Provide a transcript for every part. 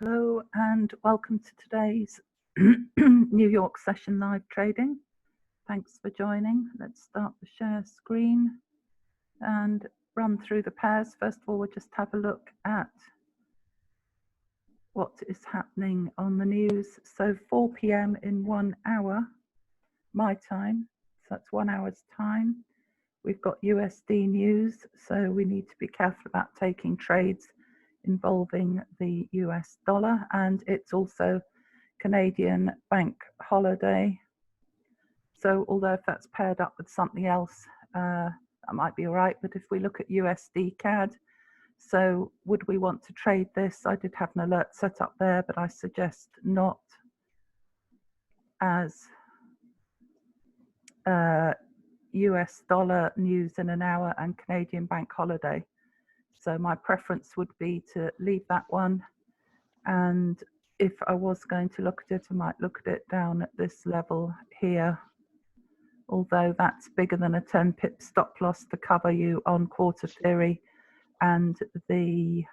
Hello and welcome to today's New York session live trading. Thanks for joining. Let's start the share screen and run through the pairs. First of all, we'll just have a look at what is happening on the news. So 4 p.m. in 1 hour, my time, so that's 1 hour's time. We've got USD news, so we need to be careful about taking trades involving the US dollar, and it's also Canadian bank holiday. So although if that's paired up with something else, that might be all right. But if we look at USD CAD, so would we want to trade this? I did have an alert set up there, but I suggest not, as US dollar news in an hour and Canadian bank holiday. So my preference would be to leave that one. And if I was going to look at it, I might look at it down at this level here. Although that's bigger than a 10 pip stop loss to cover you on quarter theory and the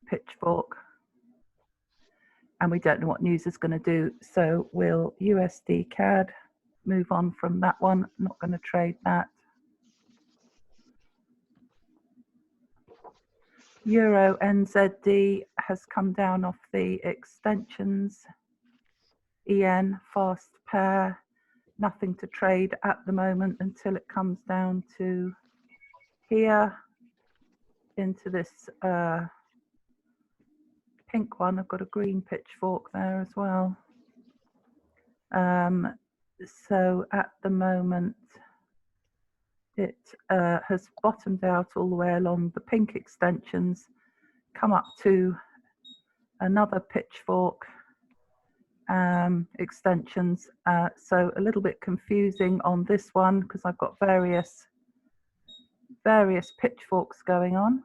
pitchfork. And we don't know what news is going to do. So we'll USD CAD, move on from that one. Not going to trade that. Euro NZD has come down off the extensions. EN fast pair, nothing to trade at the moment until it comes down to here into this pink one. I've got a green pitchfork there as well. So at the moment it has bottomed out all the way along the pink extensions, come up to another pitchfork extensions. So a little bit confusing on this one because I've got various pitchforks going on.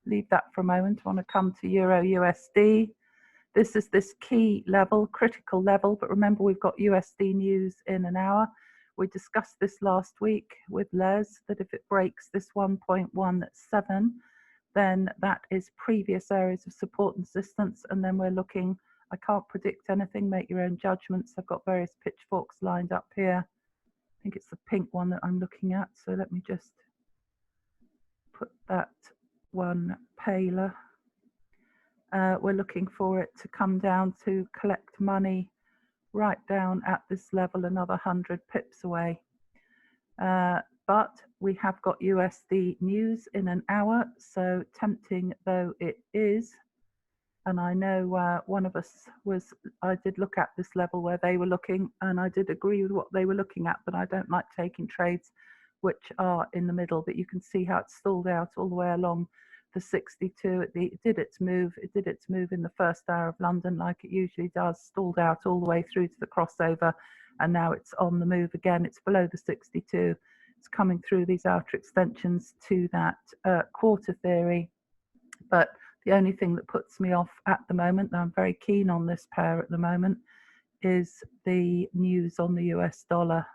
Leave that for a moment. I want to come to Euro USD. This is this key level, critical level, but remember we've got USD news in an hour. We discussed this last week with Les that if it breaks this 1.17, then that is previous areas of support and resistance, and then we're looking, I can't predict anything, make your own judgments. I've got various pitchforks lined up here. I think it's the pink one that I'm looking at, so let me just put that one paler. We're looking for it to come down to collect money right down at this level, another 100 pips away. But we have got USD news in an hour, so tempting though it is, and I know one of us was, I did look at this level where they were looking, and I did agree with what they were looking at, but I don't like taking trades which are in the middle. But you can see how it stalled out all the way along the 62. It did its move in the first hour of London like it usually does, stalled out all the way through to the crossover, and now it's on the move again. It's below the 62. It's coming through these outer extensions to that quarter theory. But the only thing that puts me off at the moment, though I'm very keen on this pair at the moment, is the news on the US dollar.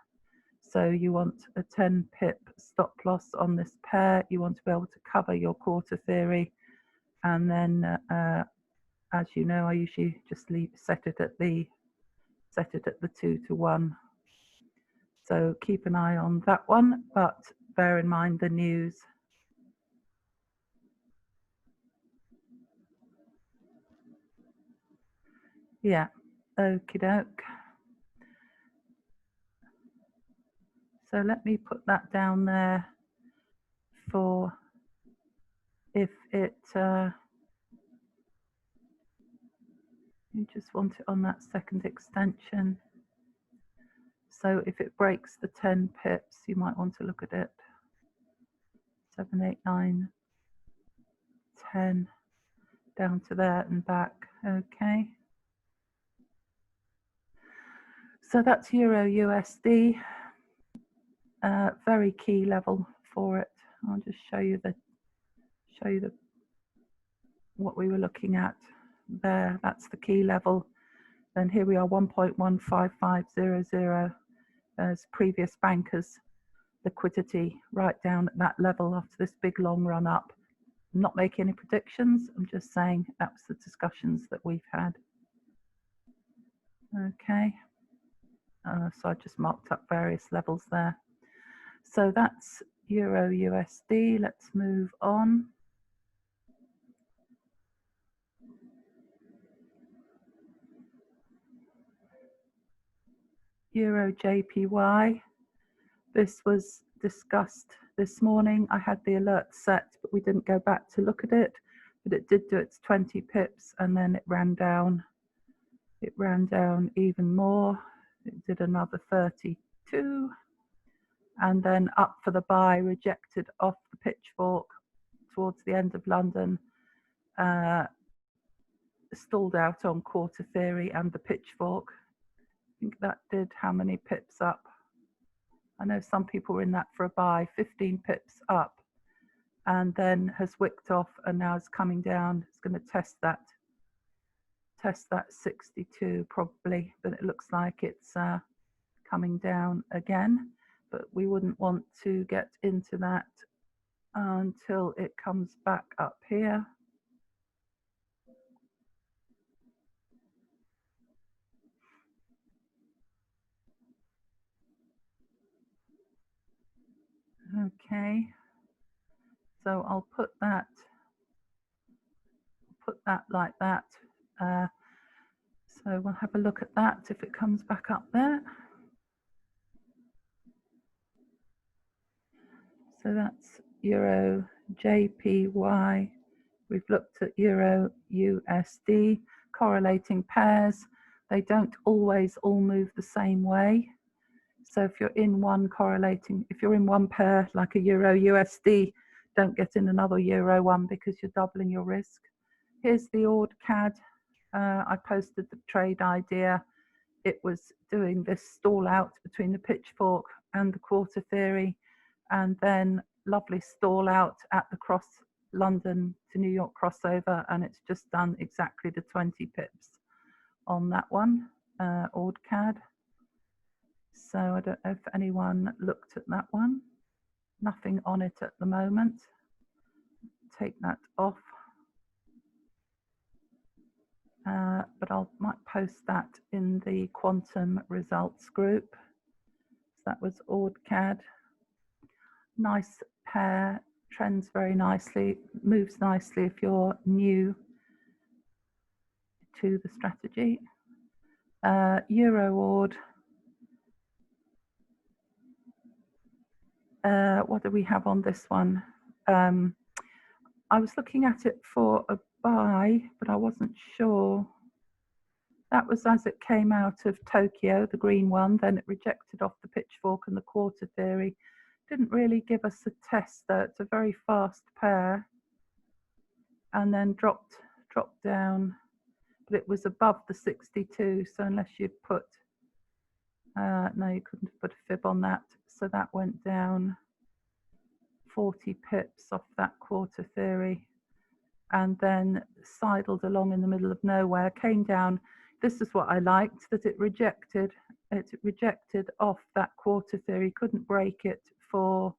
So you want a 10 pip stop loss on this pair. You want to be able to cover your quarter theory. And then, as you know, I usually just set it at the 2 to 1. So keep an eye on that one, but bear in mind the news. Yeah, okie doke. So let me put that down there for if it, you just want it on that second extension. So if it breaks the 10 pips, you might want to look at it. 7, 8, 9, 10, down to there and back. Okay. So that's Euro USD. Very key level for it. I'll just show you what we were looking at there. That's the key level. Then here we are, 1.15500 as previous bankers liquidity right down at that level after this big long run up. not making any predictions. I'm just saying that was the discussions that we've had. Okay, so I just marked up various levels there. So that's Euro USD. Let's move on. Euro JPY. This was discussed this morning. I had the alert set, but we didn't go back to look at it. But it did do its 20 pips, and then it ran down. It ran down even more. It did another 32, and then up for the buy, rejected off the pitchfork towards the end of London. Stalled out on quarter theory and the pitchfork. I think that did how many pips up? I know some people were in that for a buy, 15 pips up, and then has wicked off and now is coming down. It's going to test that 62 probably, but it looks like it's coming down again. But we wouldn't want to get into that until it comes back up here. Okay, so I'll put that like that. So we'll have a look at that if it comes back up there. So that's Euro JPY. We've looked at Euro USD, correlating pairs. They don't always all move the same way. So if you're in one pair, like a Euro USD, don't get in another Euro one because you're doubling your risk. Here's the ORD CAD. I posted the trade idea. It was doing this stall out between the pitchfork and the quarter theory, and then lovely stall out at the cross London to New York crossover, and it's just done exactly the 20 pips on that one, ORD CAD. So I don't know if anyone looked at that one. Nothing on it at the moment. Take that off. But I might post that in the quantum results group. So that was ORD CAD. Nice pair, trends very nicely, moves nicely if you're new to the strategy. Euro ORD. What do we have on this one? I was looking at it for a buy, but I wasn't sure. That was as it came out of Tokyo, the green one, then it rejected off the pitchfork and the quarter theory. Didn't really give us a test though. It's a very fast pair, and then dropped down, but it was above the 62, so unless you'd put no, you couldn't put a fib on that, so that went down 40 pips off that quarter theory, and then sidled along in the middle of nowhere, came down. This is what I liked, that it rejected off that quarter theory, couldn't break it for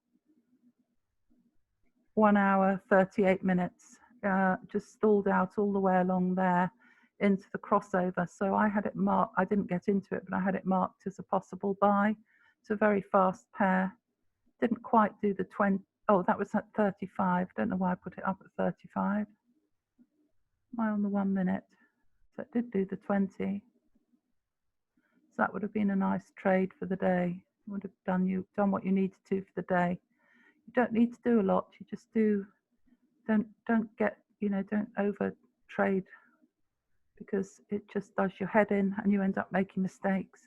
1 hour 38 minutes, just stalled out all the way along there into the crossover. So I had it marked, I didn't get into it, but I had it marked as a possible buy. It's a very fast pair. Didn't quite do the 20, oh, that was at 35. Don't know why I put it up at 35. Am I on the 1 minute? So it did do the 20. So that would have been a nice trade for the day. Would have done what you need to for the day. You don't need to do a lot. You just don't get, don't over trade, because it just does your head in and you end up making mistakes.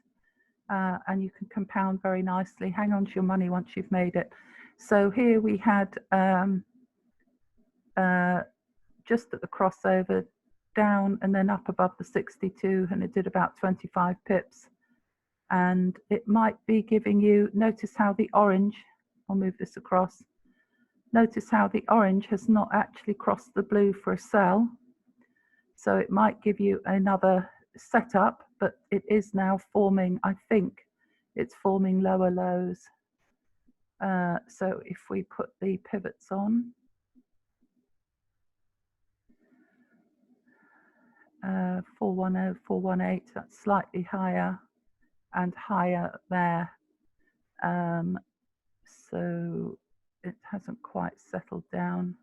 And you can compound very nicely. Hang on to your money once you've made it. So here we had just at the crossover, down and then up above the 62, and it did about 25 pips. And it might be giving you, notice how the orange, I'll move this across, notice how the orange has not actually crossed the blue for a sell. So it might give you another setup, but it is now forming, I think it's forming lower lows. So if we put the pivots on, 410, 418, that's slightly higher and higher there. So it hasn't quite settled down.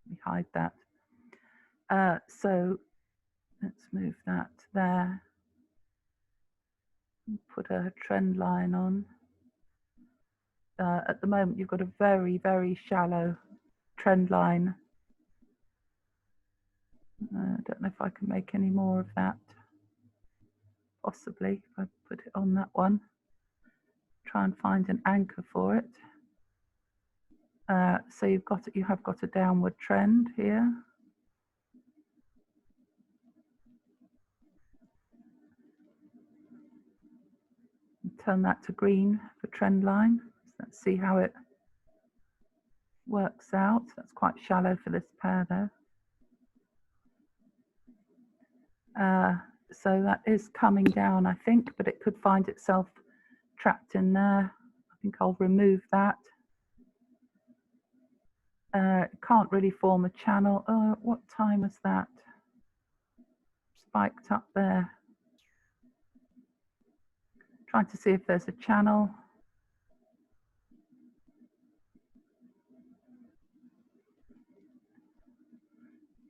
Let me hide that. So let's move that there. Put a trend line on. At the moment, you've got a very, very shallow trend line. I don't know if I can make any more of that. Possibly, if I put it on that one. Try and find an anchor for it. So you have got a downward trend here. Turn that to green for trend line. Let's see how it works out. That's quite shallow for this pair though. So that is coming down, I think, but it could find itself trapped in there. I think I'll remove that. It can't really form a channel. What time was that? Spiked up there. Trying to see if there's a channel.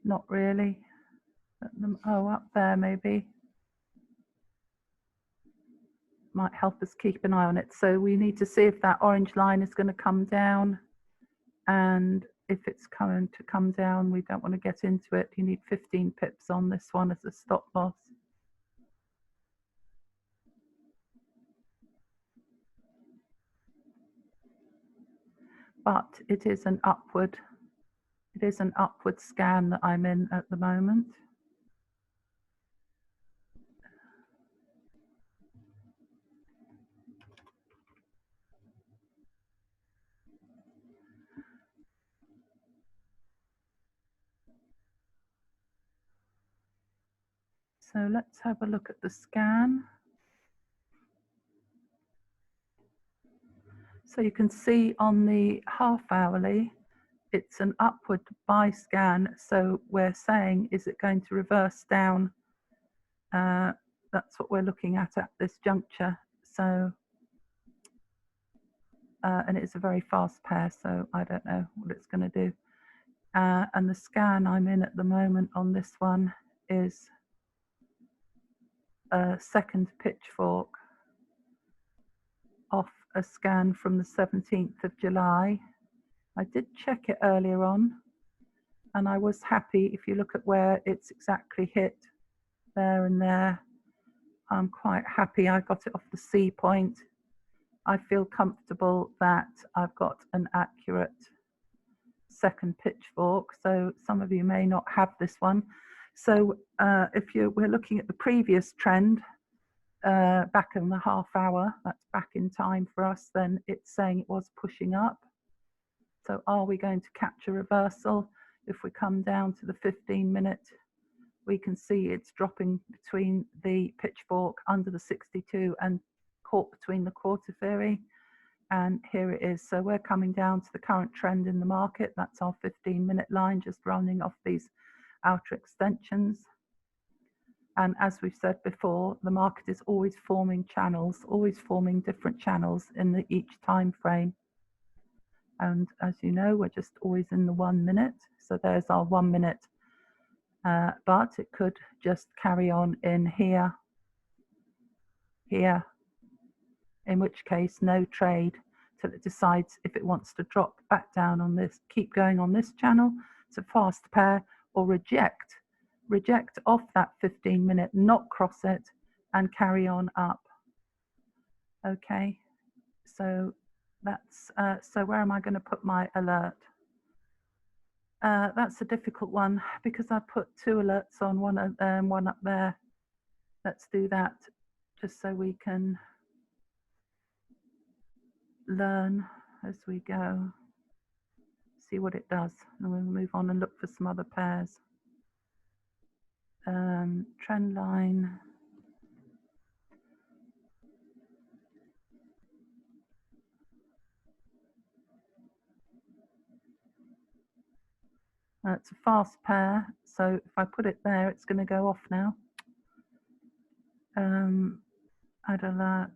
Not really. Oh, up there maybe. Might help us keep an eye on it. So we need to see if that orange line is going to come down. And if it's going to come down, we don't want to get into it. You need 15 pips on this one as a stop loss. But it is an upward scan that I'm in at the moment. So let's have a look at the scan. So you can see on the half hourly, it's an upward buy scan. So we're saying, is it going to reverse down? That's what we're looking at this juncture. So, and it's a very fast pair, so I don't know what it's going to do. And the scan I'm in at the moment on this one is a second pitchfork off a scan from the 17th of July. I did check it earlier on, and I was happy. If you look at where it's exactly hit, there and there, I'm quite happy. I got it off the C point. I feel comfortable that I've got an accurate second pitchfork. So some of you may not have this one. So if we're looking at the previous trend, back in the half hour, that's back in time for us, then it's saying it was pushing up. So are we going to catch a reversal? If we come down to the 15-minute, we can see it's dropping between the pitchfork under the 62 and caught between the quarter theory. And here it is. So we're coming down to the current trend in the market. That's our 15-minute line, just running off these outer extensions. And as we've said before, the market is always forming channels, always forming different channels in each time frame. And as you know, we're just always in the 1 minute. So there's our 1 minute. But it could just carry on in here, in which case no trade till it decides if it wants to drop back down on this, keep going on this channel, it's a fast pair, or reject off that 15-minute, not cross it, and carry on up. Okay, so that's so where am I going to put my alert? That's a difficult one because I put 2 alerts on, one up there. Let's do that just so we can learn as we go, see what it does, and we'll move on and look for some other pairs. Trend line. It's a fast pair, so if I put it there, it's going to go off now. Add alert.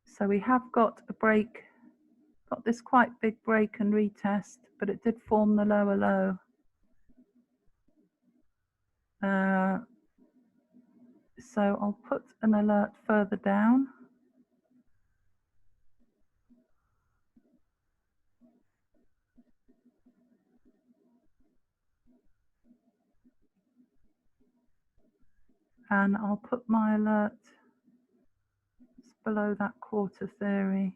So we have got a break, got this quite big break and retest, but it did form the lower low. So I'll put an alert further down. And I'll put my alert below that quarter theory.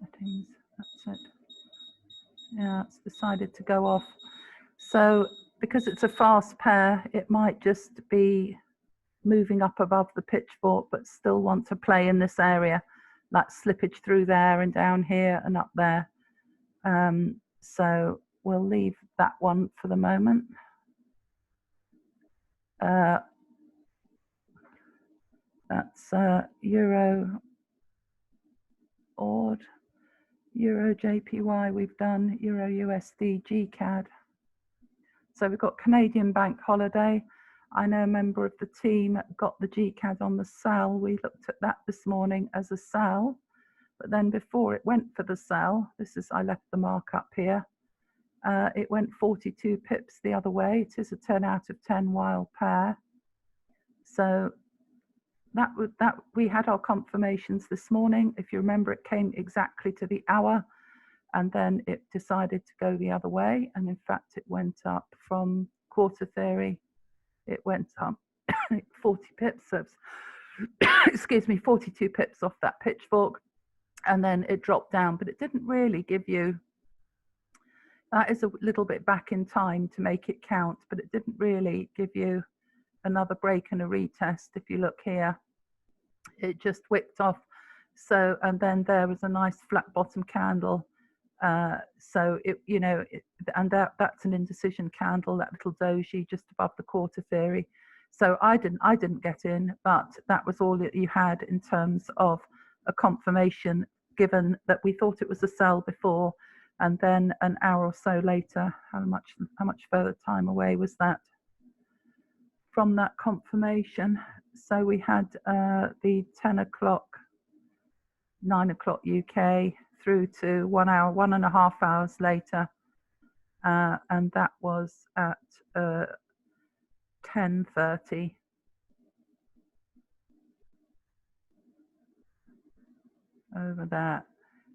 Settings, that's it. Yeah, it's decided to go off. So because it's a fast pair, it might just be moving up above the pitchfork, but still want to play in this area, like slippage through there and down here and up there. So we'll leave that one for the moment. That's Euro ORD, Eurjpy we've done, Euro USD GCAD. So we've got Canadian bank holiday. I know a member of the team got the GCAD on the sell. We looked at that this morning as a sell, but then before it went for the sell, I left the markup here. It went 42 pips the other way. It is a 10 out of 10 wild pair. So that we had our confirmations this morning. If you remember, it came exactly to the hour, and then it decided to go the other way. And in fact, it went up from quarter theory. It went up 40 pips. So excuse me, 42 pips off that pitchfork, and then it dropped down. But it didn't really give you. That is a little bit back in time to make it count, but it didn't really give you another break and a retest. If you look here, it just wicked off. So, and then there was a nice flat bottom candle. So it, and that's an indecision candle, that little doji just above the quarter theory. So I didn't get in, but that was all that you had in terms of a confirmation, given that we thought it was a sell before, and then an hour or so later, how much further time away was that from that confirmation? So we had the 10 o'clock, 9 o'clock UK through to 1 hour, 1.5 hours later, and that was at 10:30. Over there,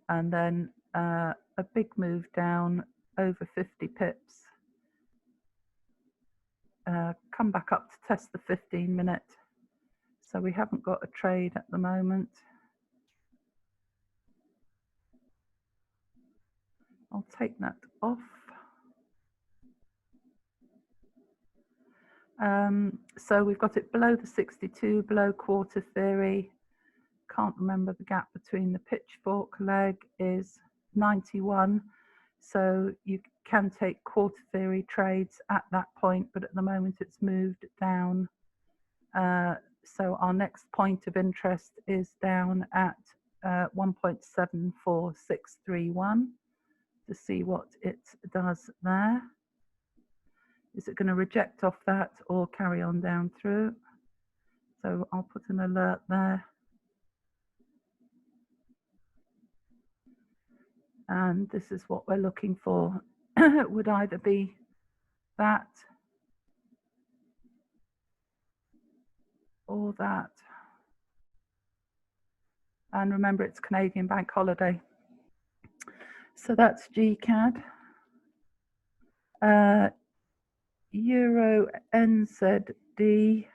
and then a big move down over 50 pips. Come back up to test the 15-minute. So we haven't got a trade at the moment. I'll take that off. So we've got it below the 62, below quarter theory. Can't remember the gap between the pitchfork leg is 91. So you can take quarter theory trades at that point, but at the moment it's moved down. So our next point of interest is down at 1.74631 to see what it does there. Is it going to reject off that or carry on down through? So I'll put an alert there. And this is what we're looking for. It would either be that or that. And remember, it's Canadian bank holiday. So that's GCAD. Euro NZD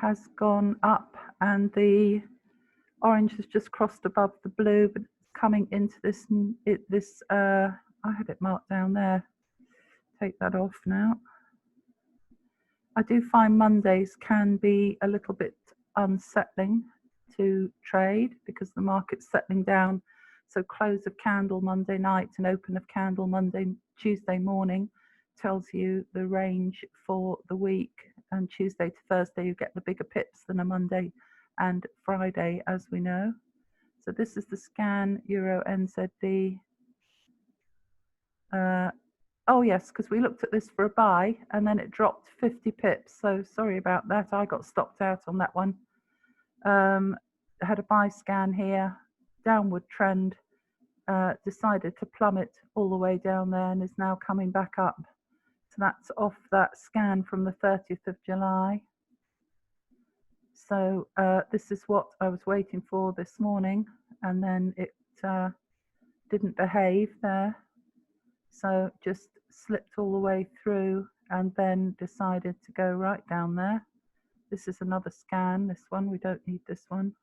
has gone up, and the orange has just crossed above the blue, but coming into this, I had it marked down there. Take that off now. I do find Mondays can be a little bit unsettling to trade because the market's settling down. So close of candle Monday night and open of candle Tuesday morning tells you the range for the week. And Tuesday to Thursday you get the bigger pips than a Monday and Friday, as we know. So this is the scan Euro NZD. Oh yes, because we looked at this for a buy and then it dropped 50 pips. So sorry about that. I got stopped out on that one. I had a buy scan here, downward trend, decided to plummet all the way down there and is now coming back up. So that's off that scan from the 30th of July. So this is what I was waiting for this morning, and then it didn't behave there. So just slipped all the way through and then decided to go right down there. This is another scan, this one, we don't need this one.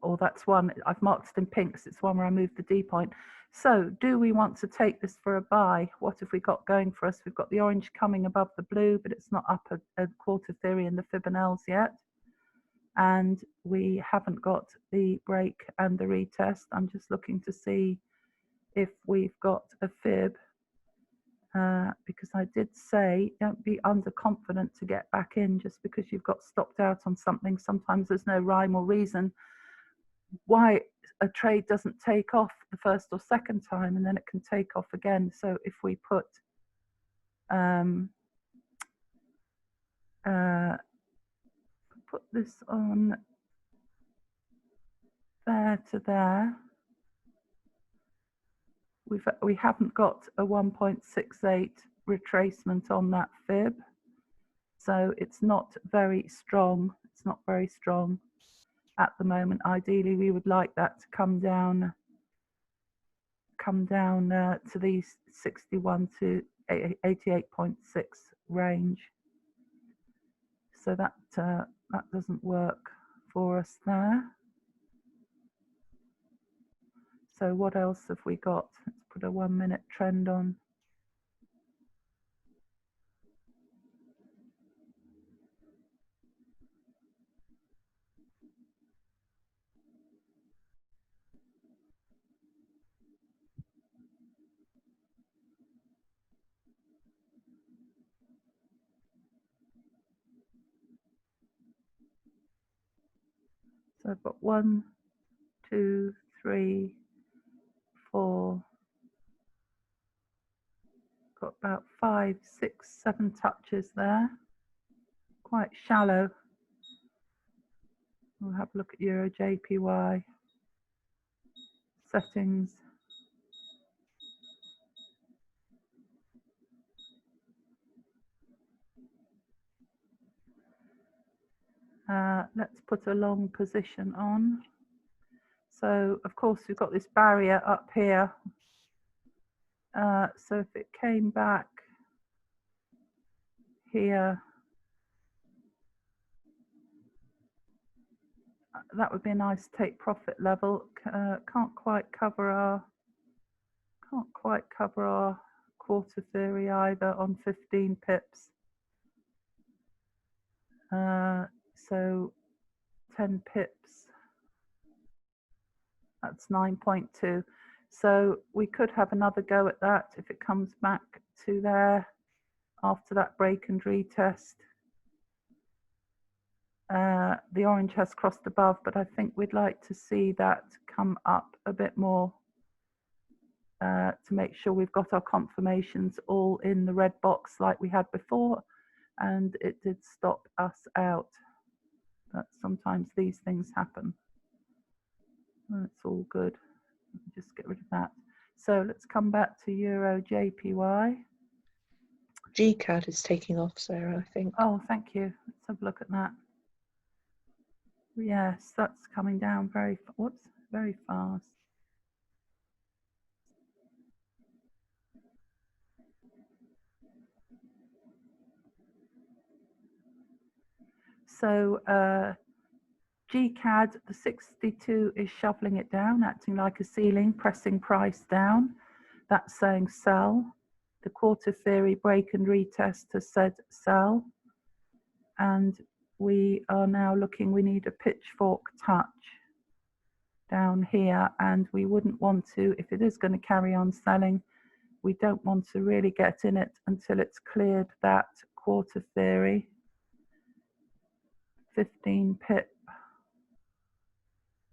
Or that's one, I've marked it in pink because it's one where I moved the D point. So do we want to take this for a buy? What have we got going for us? We've got the orange coming above the blue, but it's not up a quarter theory in the Fibonacci yet. And we haven't got the break and the retest. I'm just looking to see if we've got a fib, because I did say don't be underconfident to get back in just because you've got stopped out on something. Sometimes there's no rhyme or reason why a trade doesn't take off the first or second time, and then it can take off again. So if we put this on there to there, we haven't got a 1.68 retracement on that fib, so it's not very strong. It's not very strong at the moment. Ideally, we would like that to come down to the 61 to 88.6 range. So that doesn't work for us there. So what else have we got? Let's put a 1 minute trend on. So I've got 1, 2, 3, 4. Got about 5, 6, 7 touches there. Quite shallow. We'll have a look at Eurjpy settings. Let's put a long position on. So of course we've got this barrier up here. So if it came back here, that would be a nice take profit level. Can't quite cover our quarter theory either on 15 pips. So 10 pips, that's 9.2. So we could have another go at that if it comes back to there after that break and retest. The orange has crossed above, but I think we'd like to see that come up a bit more to make sure we've got our confirmations all in the red box like we had before, and it did stop us out. But sometimes these things happen. That's all good. Just get rid of that. So let's come back to Eurjpy. GCAD is taking off, Sarah, I think. Oh, thank you. Let's have a look at that. Yes, that's coming down very fast. So GCAD, the 62 is shoveling it down, acting like a ceiling, pressing price down. That's saying sell. The quarter theory break and retest has said sell, and we are now looking, we need a pitchfork touch down here, and we wouldn't want to, if it is going to carry on selling, we don't want to really get in it until it's cleared that quarter theory. 15 pip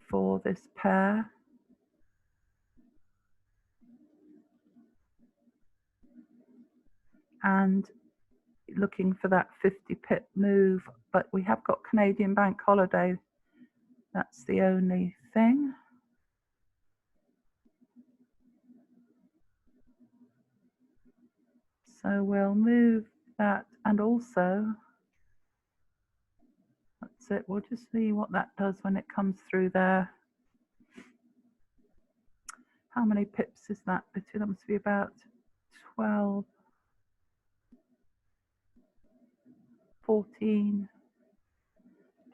for this pair. And looking for that 50 pip move, but we have got Canadian bank holiday. That's the only thing. So we'll move that, and also, that's it, we'll just see what that does when it comes through there. How many pips is that? That must be about 12, 14.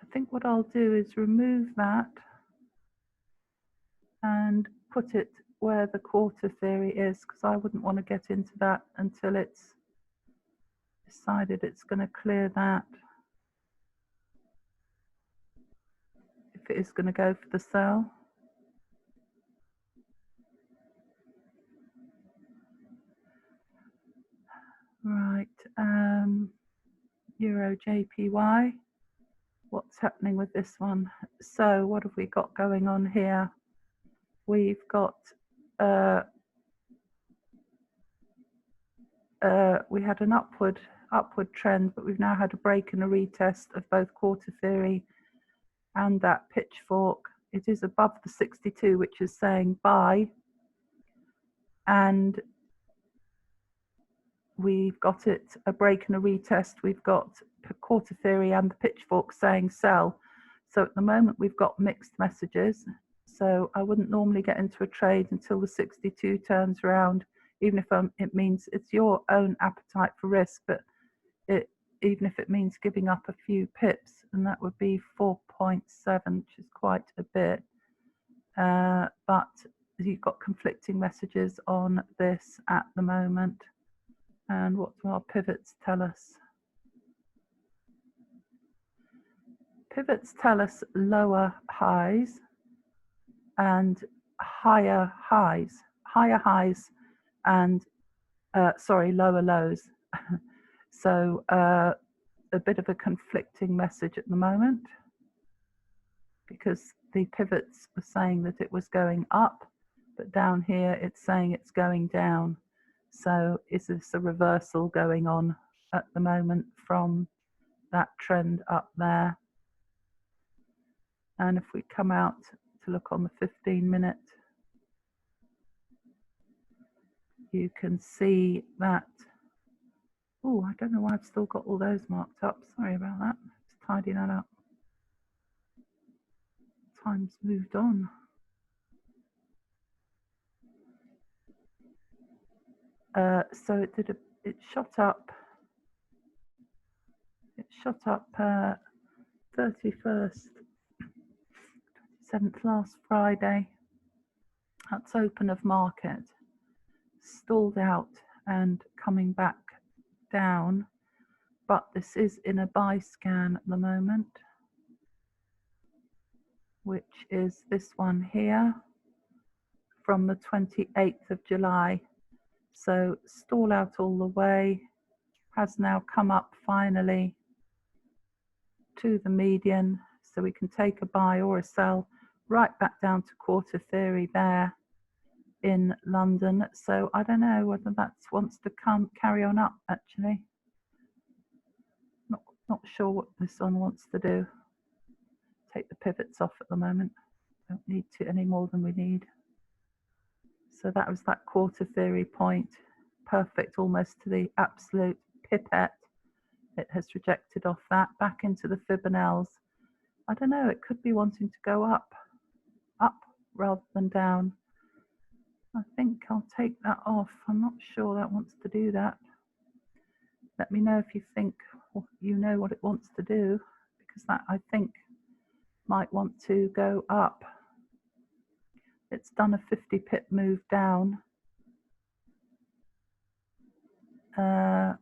I think what I'll do is remove that and put it where the quarter theory is, because I wouldn't want to get into that until it's decided it's going to clear that. If it is going to go for the sell. Right, Eurjpy. What's happening with this one? So what have we got going on here? We've got we had an upward trend, but we've now had a break and a retest of both quarter theory and that pitchfork. It is above the 62, which is saying buy, and we've got it a break and a retest. We've got quarter theory and the pitchfork saying sell. So at the moment we've got mixed messages. So I wouldn't normally get into a trade until the 62 turns around, even if it means it's your own appetite for risk, but even if it means giving up a few pips, and that would be 4.7, which is quite a bit. But you've got conflicting messages on this at the moment. And what do our pivots tell us? Pivots tell us lower highs and higher highs, and lower lows. So a bit of a conflicting message at the moment, because the pivots were saying that it was going up, but down here it's saying it's going down. So is this a reversal going on at the moment from that trend up there? And if we come out to look on the 15-minute, you can see that, oh, I don't know why I've still got all those marked up. Sorry about that. Just tidying that up. Time's moved on. So it shot up 31st, 27th last Friday. That's open of market, stalled out and coming back down, but this is in a buy scan at the moment, which is this one here from the 28th of July. So stall out all the way, has now come up finally to the median, so we can take a buy or a sell right back down to quarter theory there in London. So I don't know whether that wants to carry on up, actually. Not sure what this one wants to do. Take the pivots off at the moment. Don't need to any more than we need. So that was that quarter theory point. Perfect, almost to the absolute pipette. It has rejected off that, back into the Fibonacci. I don't know, it could be wanting to go up rather than down. I think I'll take that off. I'm not sure that wants to do that. Let me know if you think you know what it wants to do, because that, I think, might want to go up. It's done a 50 pip move down. and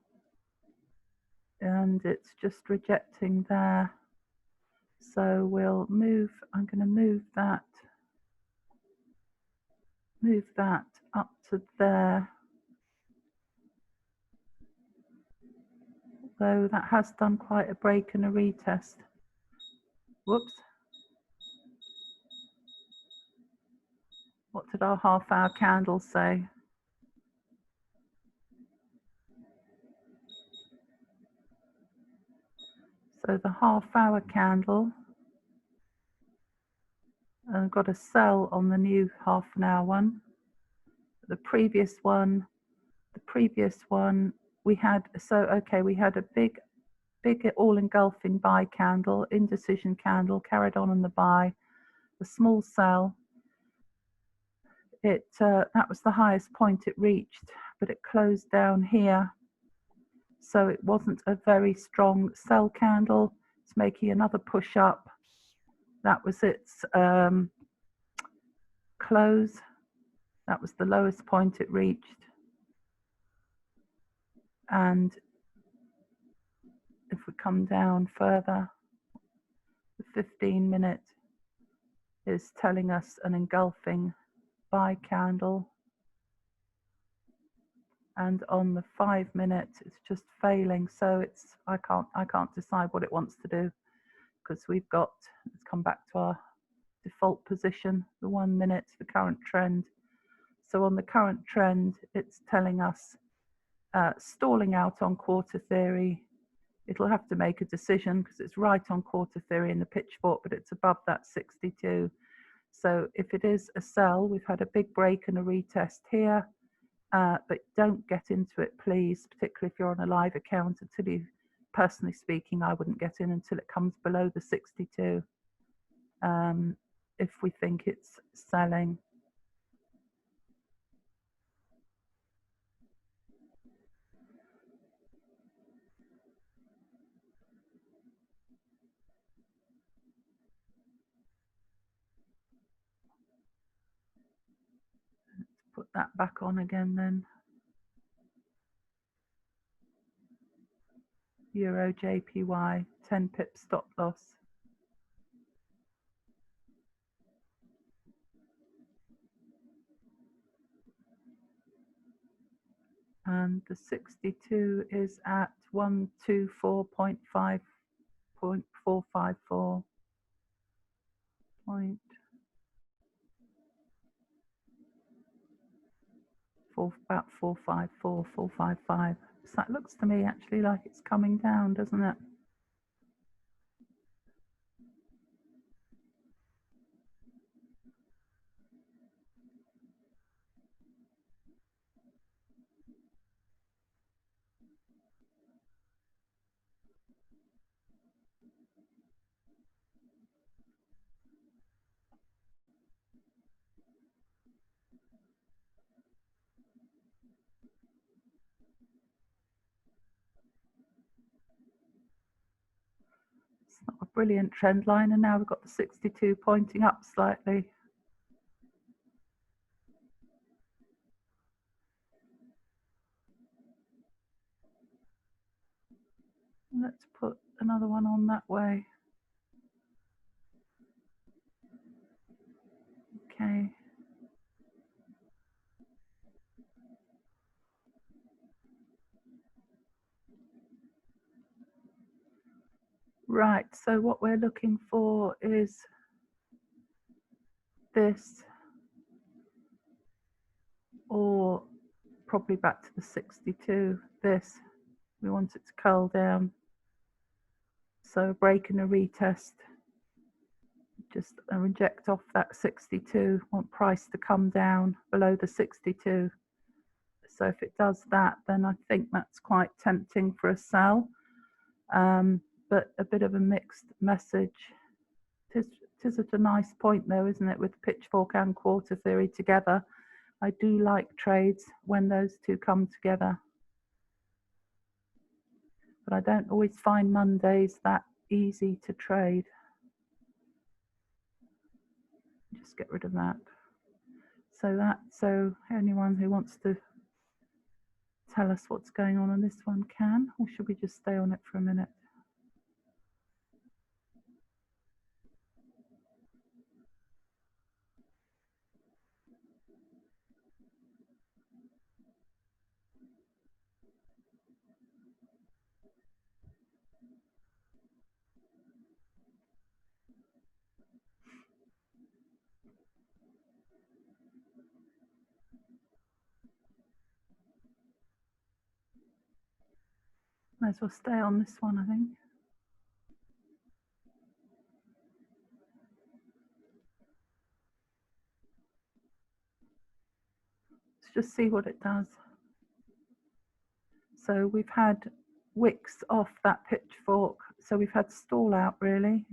it's just rejecting there. So we'll move, I'm going to move that up to there. Though that has done quite a break and a retest. Whoops. What did our half-hour candle say? So the half-hour candle, I've got a sell on the new half-an-hour one. The previous one, we had, so okay, we had a big all-engulfing buy candle, indecision candle, carried on in the buy, a small sell. It that was the highest point it reached, but it closed down here. So it wasn't a very strong sell candle. It's making another push up. That was its close. That was the lowest point it reached. And if we come down further, the 15-minute is telling us an engulfing buy candle. And on the 5-minute, it's just failing. So it's I can't decide what it wants to do, because we've got, let's come back to our default position, the 1 minute, the current trend. So on the current trend, it's telling us stalling out on quarter theory. It'll have to make a decision because it's right on quarter theory in the pitchfork, but it's above that 62. So if it is a sell, we've had a big break and a retest here, but don't get into it, please, particularly if you're on a live account. Until you, personally speaking, I wouldn't get in until it comes below the 62. If we think it's selling. Put that back on again then. Eurjpy, 10 pips stop loss. And the 62 is at 124.5.454. About 454, 455. So that looks to me actually like it's coming down, doesn't it? It's not a brilliant trend line, and now we've got the 62 pointing up slightly. Let's put another one on that way. Okay. Right, so what we're looking for is this, or probably back to the 62, this. We want it to curl down. So break and a retest. Just reject off that 62. Want price to come down below the 62. So if it does that, then I think that's quite tempting for a sell. But a bit of a mixed message. It is at a nice point though, isn't it, with pitchfork and quarter theory together. I do like trades when those two come together. But I don't always find Mondays that easy to trade. Just get rid of that. So anyone who wants to tell us what's going on this one, can? Or should we just stay on it for a minute? Might as well stay on this one, I think. Let's just see what it does. So we've had wicks off that pitchfork. So we've had stall out really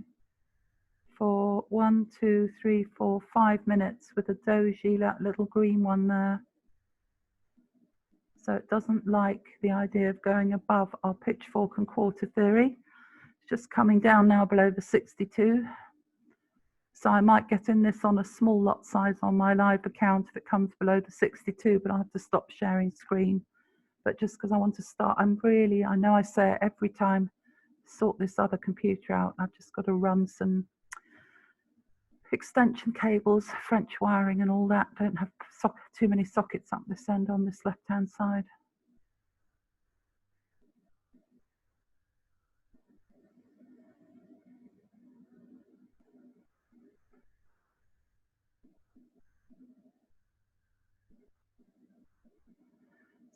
for 1, 2, 3, 4, 5 minutes with a doji, that little green one there. So it doesn't like the idea of going above our pitchfork and quarter theory. It's just coming down now below the 62. So I might get in this on a small lot size on my live account if it comes below the 62, but I'll have to stop sharing screen. But just because I want to start, I know I say it every time, sort this other computer out. I've just got to run some extension cables, French wiring and all that. Don't have too many sockets up this end on this left-hand side.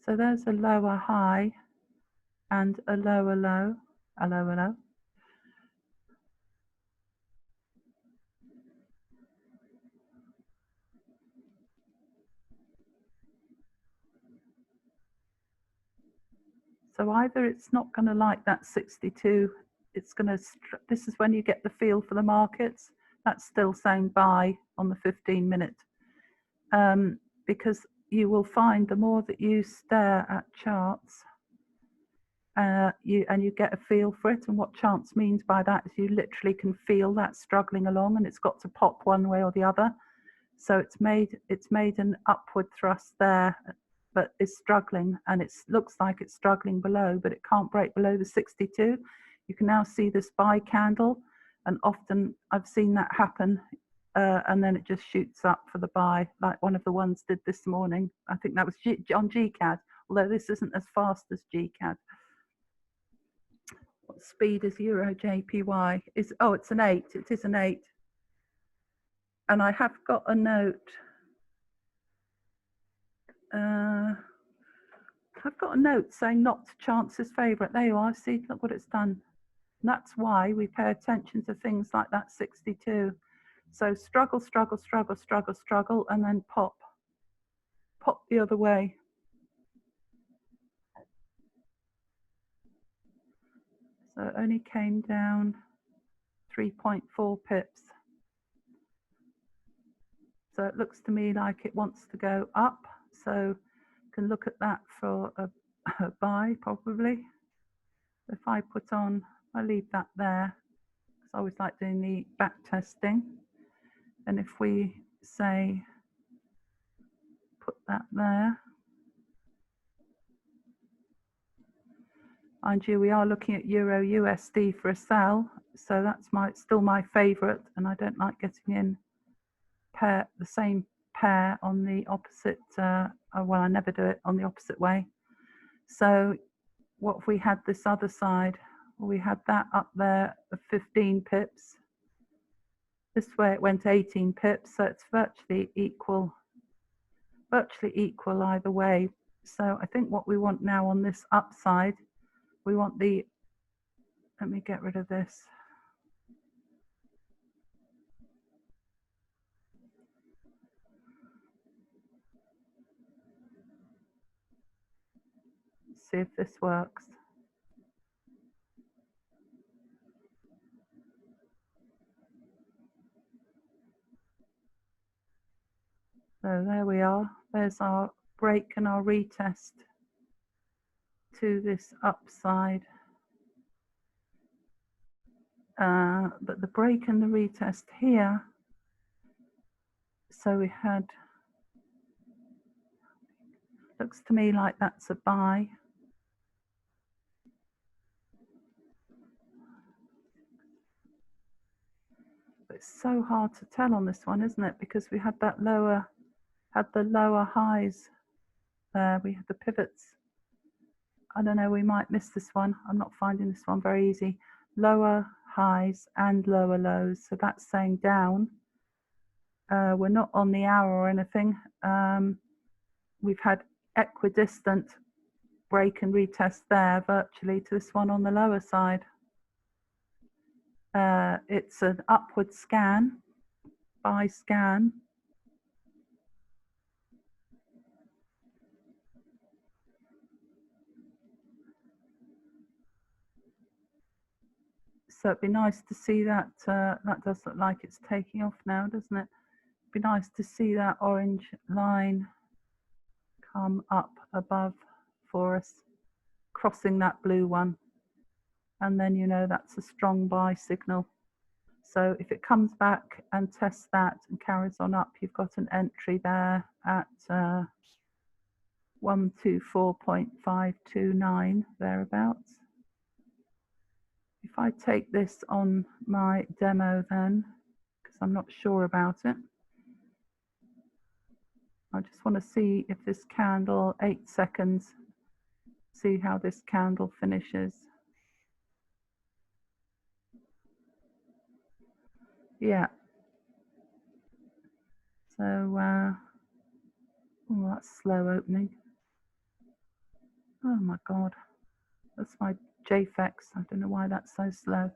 So there's a lower high and a lower low, a lower low. So either it's not going to like that 62, it's going to, this is when you get the feel for the markets. That's still saying buy on the 15-minute. Because you will find the more that you stare at charts, you get a feel for it, and what chance means by that is you literally can feel that struggling along, and it's got to pop one way or the other. So it's made an upward thrust there, but is struggling, and it looks like it's struggling below, but it can't break below the 62. You can now see this buy candle, and often I've seen that happen, and then it just shoots up for the buy, like one of the ones did this morning. I think that was on GCAD, although this isn't as fast as GCAD. What speed is Eurjpy? Oh, it's an 8. It is an 8. And I have got a note. I've got a note saying not to chance his favourite. There you are. See, look what it's done. And that's why we pay attention to things like that 62. So struggle, struggle, struggle, struggle, struggle, and then pop. Pop the other way. So it only came down 3.4 pips. So it looks to me like it wants to go up. So you can look at that for a buy probably. If I put on, I leave that there. I always like doing the back testing. And if we say, put that there. Mind you, we are looking at Euro USD for a sell. So that's still my favorite. And I don't like getting in the same pair on the opposite, well, I never do it on the opposite way. So what if we had this other side? We had that up there of 15 pips. This way it went 18 pips, so it's virtually equal either way. So I think what we want now on this upside, we want let me get rid of this. See if this works. So there we are. There's our break and our retest to this upside. But the break and the retest here, so we had, Looks to me like that's a buy. But it's so hard to tell on this one, isn't it? Because we had that lower, the lower highs there. We had the pivots. I don't know, we might miss this one. I'm not finding this one very easy. Lower highs and lower lows. So that's saying down. We're not on the hour or anything. We've had equidistant break and retest there virtually to this one on the lower side. It's an upward scan, buy scan. So it'd be nice to see that. That does look like it's taking off now, doesn't it? It'd be nice to see that orange line come up above for us, crossing that blue one. And then you know that's a strong buy signal. So if it comes back and tests that and carries on up, you've got an entry there at 124.529, thereabouts. If I take this on my demo then, because I'm not sure about it, I just want to see if this candle, 8 seconds, see how this candle finishes. Yeah. So, oh, that's slow opening. Oh my God. That's my JFX. I don't know why that's so slow.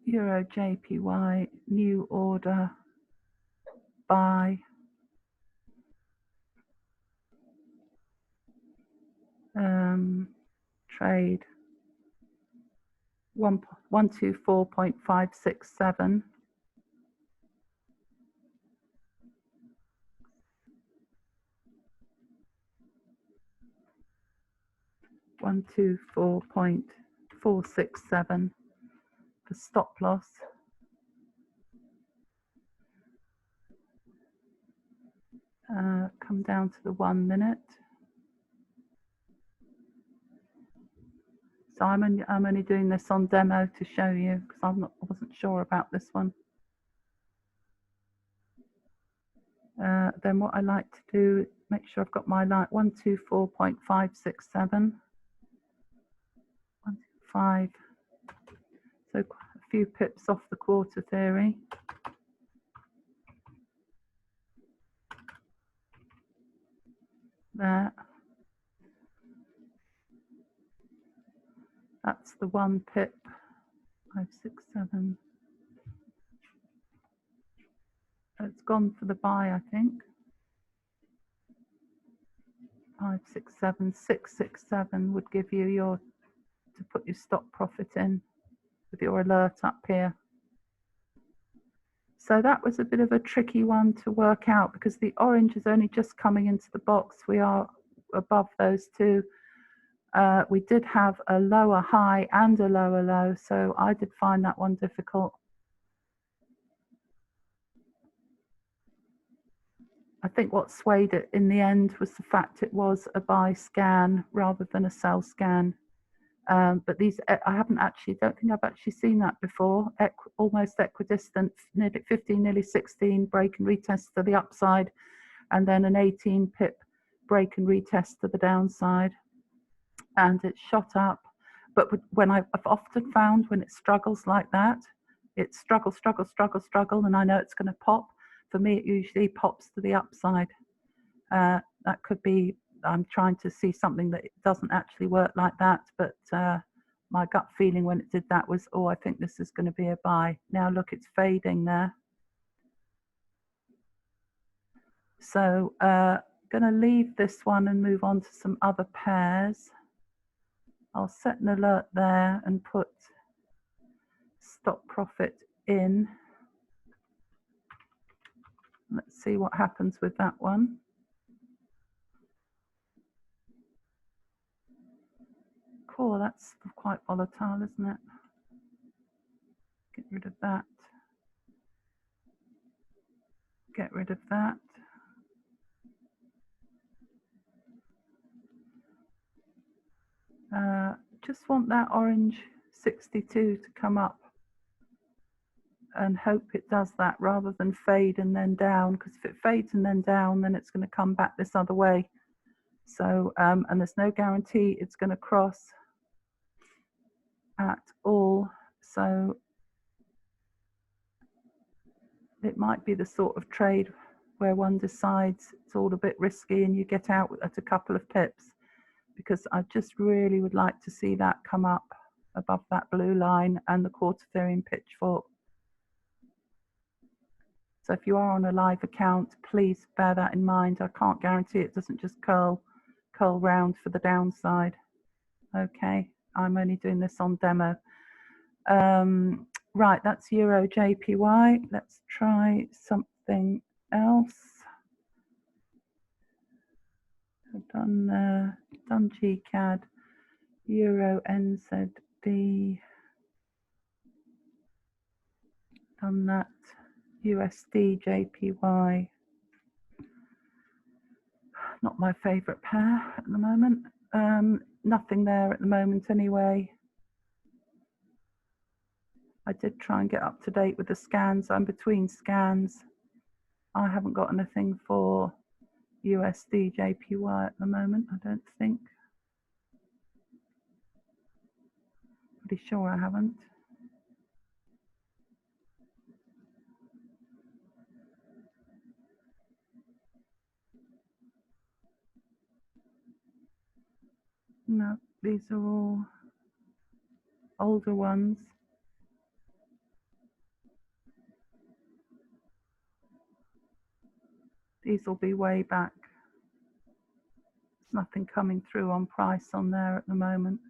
Eurjpy, new order, buy. Trade 124.567. $124.467 for stop loss. Come down to the 1 minute. So I'm only doing this on demo to show you because I wasn't sure about this one. Then what I like to do, make sure I've got my line 124.567. 125. So a few pips off the quarter theory. There. That's the 1 pip. 567. It's gone for the buy, I think. 567, 667 would give you your to put your stop profit in with your alert up here. So that was a bit of a tricky one to work out because the orange is only just coming into the box. We are above those two. We did have a lower high and a lower low, so I did find that one difficult. I think what swayed it in the end was the fact it was a buy scan rather than a sell scan. But these, I don't think I've actually seen that before. Almost equidistant, nearly 15, nearly 16 break and retest to the upside, and then an 18 pip break and retest to the downside. And it shot up. But when I've often found when it struggles like that, it struggle, and I know it's going to pop. For me, it usually pops to the upside. That could be I'm trying to see something that doesn't actually work like that, but my gut feeling when it did that was, oh, I think this is going to be a buy. Now look, it's fading there. So going to leave this one and move on to some other pairs. I'll set an alert there and put stop profit in. Let's see what happens with that one. Cool, that's quite volatile, isn't it? Get rid of that. Get rid of that. Just want that orange 62 to come up and hope it does that rather than fade and then down, because if it fades and then down, then it's going to come back this other way. So, and there's no guarantee it's going to cross at all. So it might be the sort of trade where one decides it's all a bit risky and you get out at a couple of pips, because I just really would like to see that come up above that blue line and the quarter-variing pitchfork. So if you are on a live account, please bear that in mind. I can't guarantee it doesn't just curl round for the downside. Okay, I'm only doing this on demo. Right, that's Eurjpy. Let's try something else. I've done GCAD, Euro NZD, done that, USD JPY. Not my favourite pair at the moment. Nothing there at the moment anyway. I did try and get up to date with the scans. I'm between scans. I haven't got anything for USD JPY at the moment, I don't think. Pretty sure I haven't. No, these are all older ones. These will be way back. There's nothing coming through on price on there at the moment.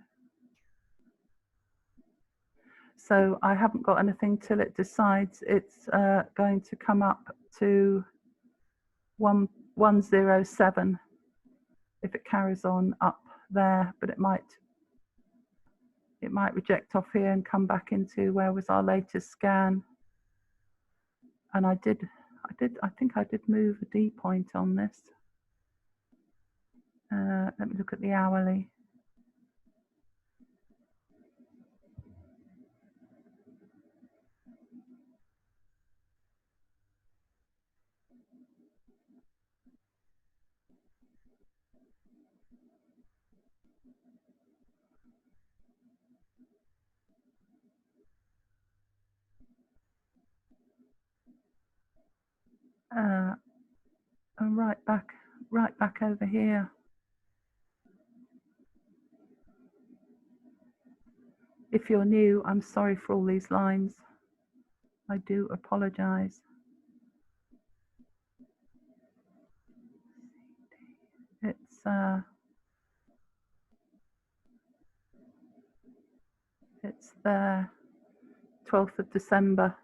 So I haven't got anything till it decides it's going to come up to 107 if it carries on up there, but it might reject off here and come back into where was our latest scan. And I think I did move a D point on this. Let me look at the hourly. And right back over here. If you're new, I'm sorry for all these lines. I do apologize. It's there, 12th of December.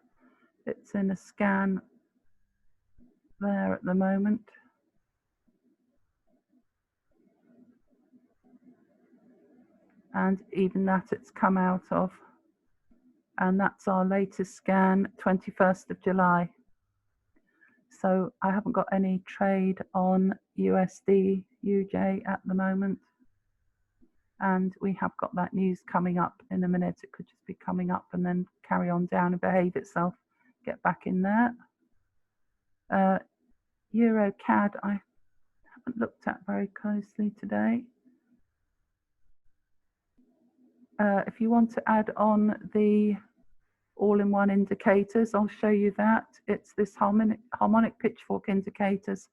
It's in a scan there at the moment. And even that it's come out of. And that's our latest scan, 21st of July. So I haven't got any trade on USD, UJ at the moment. And we have got that news coming up in a minute. It could just be coming up and then carry on down and behave itself, get back in there. Euro CAD, I haven't looked at very closely today. If you want to add on the all-in-one indicators, I'll show you that. It's this harmonic pitchfork indicators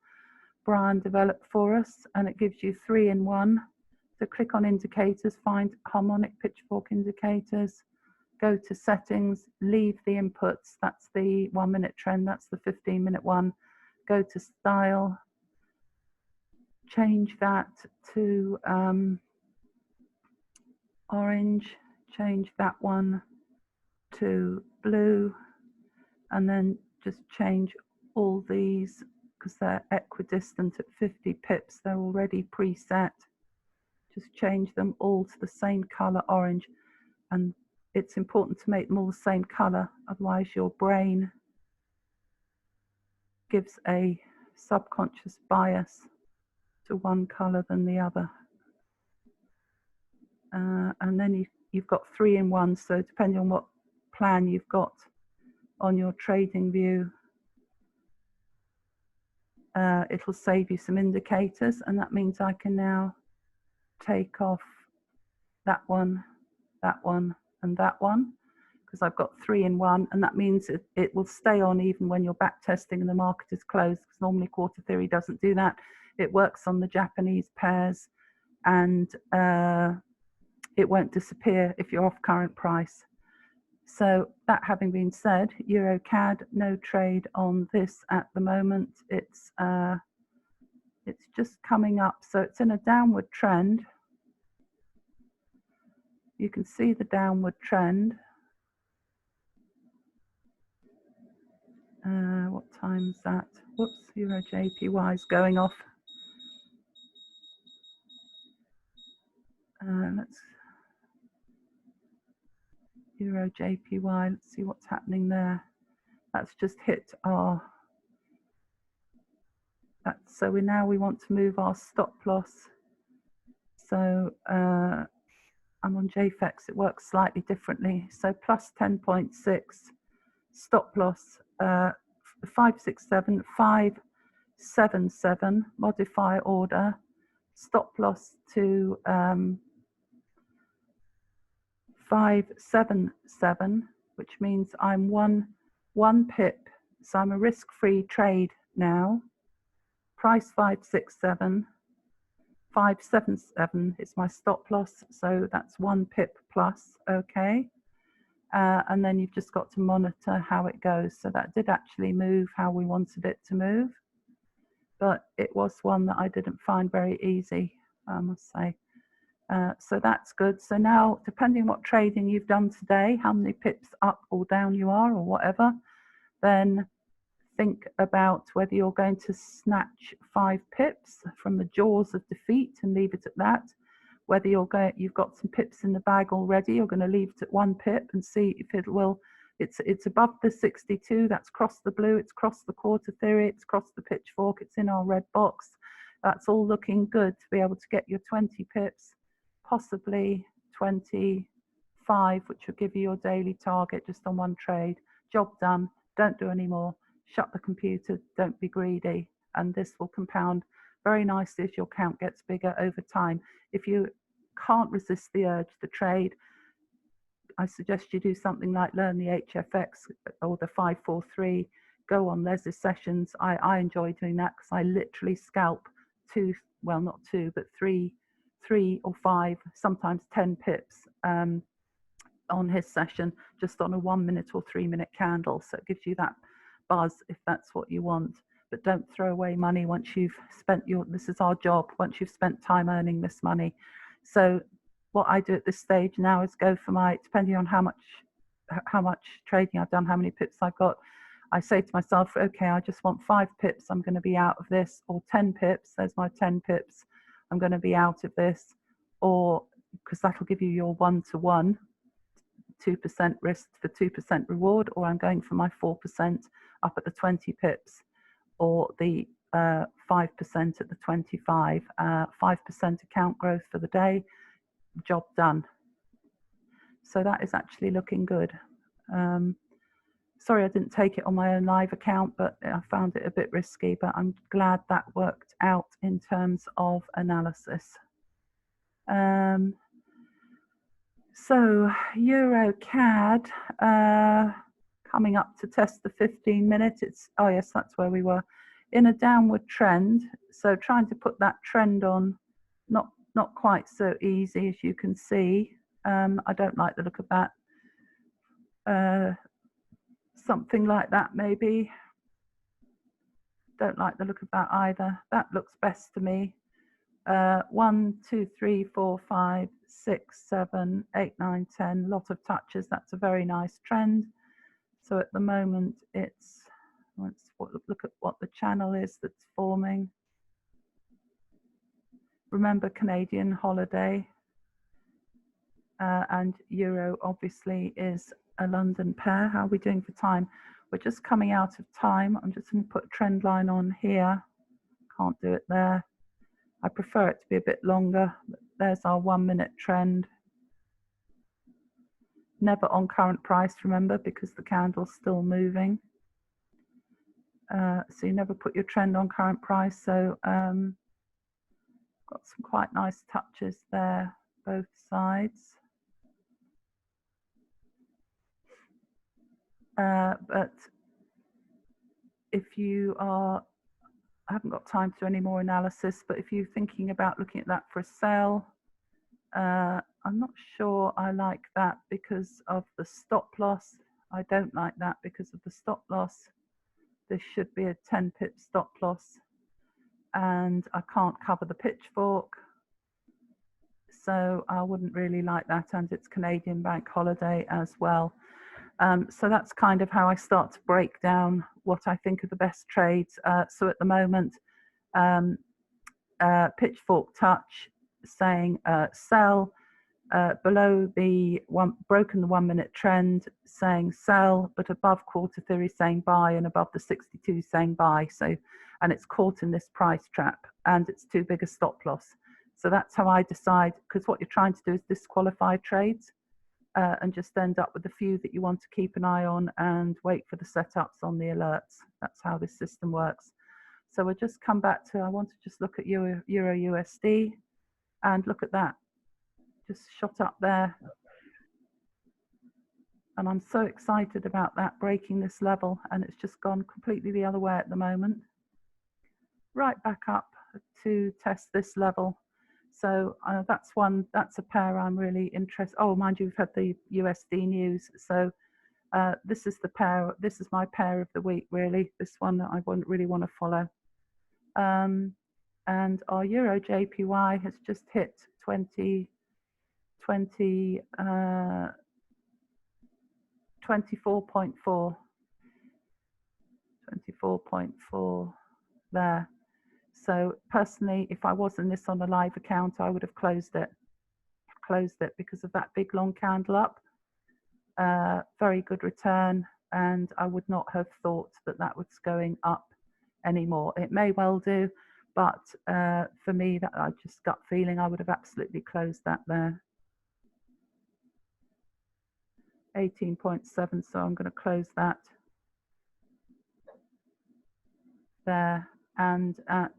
Brian developed for us, and it gives you 3-in-1. So click on indicators, find harmonic pitchfork indicators, go to settings, leave the inputs, that's the 1-minute trend, that's the 15-minute one, go to style, change that to orange, change that one to blue, and then just change all these because they're equidistant at 50 pips, they're already preset. Just change them all to the same color, orange, and it's important to make them all the same color, otherwise your brain gives a subconscious bias to one color than the other. and then you've got 3 in 1. So depending on what plan you've got on your trading view, it'll save you some indicators, and that means I can now take off that one, and that one, because I've got 3 in 1, and that means it will stay on even when you're back testing and the market is closed, because normally quarter theory doesn't do that. It works on the Japanese pairs, and it won't disappear if you're off current price. So that having been said, Euro CAD, no trade on this at the moment. It's just coming up, so it's in a downward trend. You can see the downward trend. What time is that? Whoops, Eurjpy is going off. Let's Eurjpy, let's see what's happening there. That's just hit our, so we want to move our stop loss. So I'm on JFEX, it works slightly differently. So plus 10.6, stop loss 567, 577, modify order, stop loss to 577, which means I'm one pip, so I'm a risk-free trade now. Price 567, 577 is my stop loss, so that's 1 pip plus, okay. And then you've just got to monitor how it goes. So that did actually move how we wanted it to move, but it was one that I didn't find very easy, I must say. So that's good. So now, depending on what trading you've done today, how many pips up or down you are or whatever, then think about whether you're going to snatch 5 pips from the jaws of defeat and leave it at that, whether you've got some pips in the bag already, you're going to leave it at 1 pip and see if it will, it's above the 62, that's crossed the blue, it's crossed the quarter theory, it's crossed the pitchfork, it's in our red box. That's all looking good to be able to get your 20 pips, possibly 25, which will give you your daily target just on one trade. Job done, don't do any more. Shut the computer, don't be greedy, and this will compound very nicely as your account gets bigger over time. If you can't resist the urge to trade, I suggest you do something like learn the HFX or the 543, go on Les's sessions. I enjoy doing that because I literally scalp 2, well not 2, but 3 or 5, sometimes 10 pips on his session, just on a 1 minute or 3 minute candle. So it gives you that buzz if that's what you want, but don't throw away money once you've spent this is our job, once you've spent time earning this money. So what I do at this stage now is go for my, depending on how much trading I've done, how many pips I've got, I say to myself, okay, I just want 5 pips, I'm going to be out of this, or 10 pips, there's my 10 pips, I'm going to be out of this, or because that'll give you your 1-to-1, 2% risk for 2% reward, or I'm going for my 4% up at the 20 pips, or the 5% at the 25, 5% account growth for the day, job done. So that is actually looking good. Sorry I didn't take it on my own live account, but I found it a bit risky, but I'm glad that worked out in terms of analysis. So Euro CAD, coming up to test the 15 minutes. It's, oh yes, that's where we were, in a downward trend. So trying to put that trend on, not quite so easy, as you can see. I don't like the look of that. Something like that maybe. Don't like the look of that either. That looks best to me. 1, 2, 3, 4, 5, 6, 7, 8, 9, 10. Lot of touches. That's a very nice trend. So at the moment, it's, let's look at what the channel is that's forming. Remember Canadian holiday, and Euro obviously is a London pair. How are we doing for time? We're just coming out of time. I'm just going to put a trend line on here. Can't do it there. I prefer it to be a bit longer. There's our 1 minute trend. Never on current price, remember, because the candle's still moving. So you never put your trend on current price. So got some quite nice touches there, both sides. But if you are, I haven't got time to do any more analysis, but if you're thinking about looking at that for a sell, I'm not sure I like that because of the stop loss. I don't like that because of the stop loss. This should be a 10 pip stop loss, and I can't cover the pitchfork. So I wouldn't really like that, and it's Canadian bank holiday as well. So that's kind of how I start to break down what I think are the best trades. So at the moment, pitchfork touch saying sell, below the broken the 1 minute trend saying sell, but above quarter theory saying buy, and above the 62 saying buy. So, and it's caught in this price trap, and it's too big a stop loss. So that's how I decide, because what you're trying to do is disqualify trades and just end up with a few that you want to keep an eye on and wait for the setups on the alerts. That's how this system works. So we'll just come back to, I want to just look at Euro USD and look at that. Just shot up there. And I'm so excited about that breaking this level, and it's just gone completely the other way at the moment. Right back up to test this level. So that's a pair I'm really interested. Oh, mind you, we've had the USD news. So this is the pair, this is my pair of the week, really. This one that I wouldn't really want to follow. And our Eurjpy has just hit 24.4 there. So personally, if I was in this on a live account, I would have closed it because of that big long candle up. Very good return, and I would not have thought that that was going up anymore. It may well do, but for me, that I just gut feeling I would have absolutely closed that there. 18.7, so I'm going to close that there, and at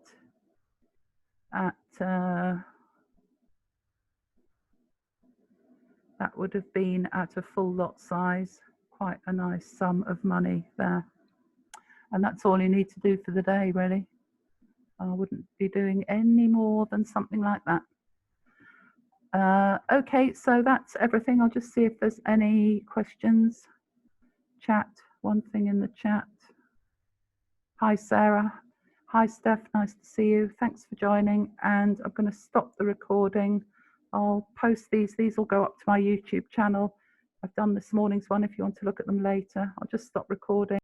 that would have been at a full lot size, quite a nice sum of money there. And that's all you need to do for the day, really. I wouldn't be doing any more than something like that. Okay, so that's everything. I'll just see if there's any questions. Chat, one thing in the chat. Hi, Sarah. Hi, Steph. Nice to see you. Thanks for joining. And I'm going to stop the recording. I'll post these. These will go up to my YouTube channel. I've done this morning's one if you want to look at them later. I'll just stop recording.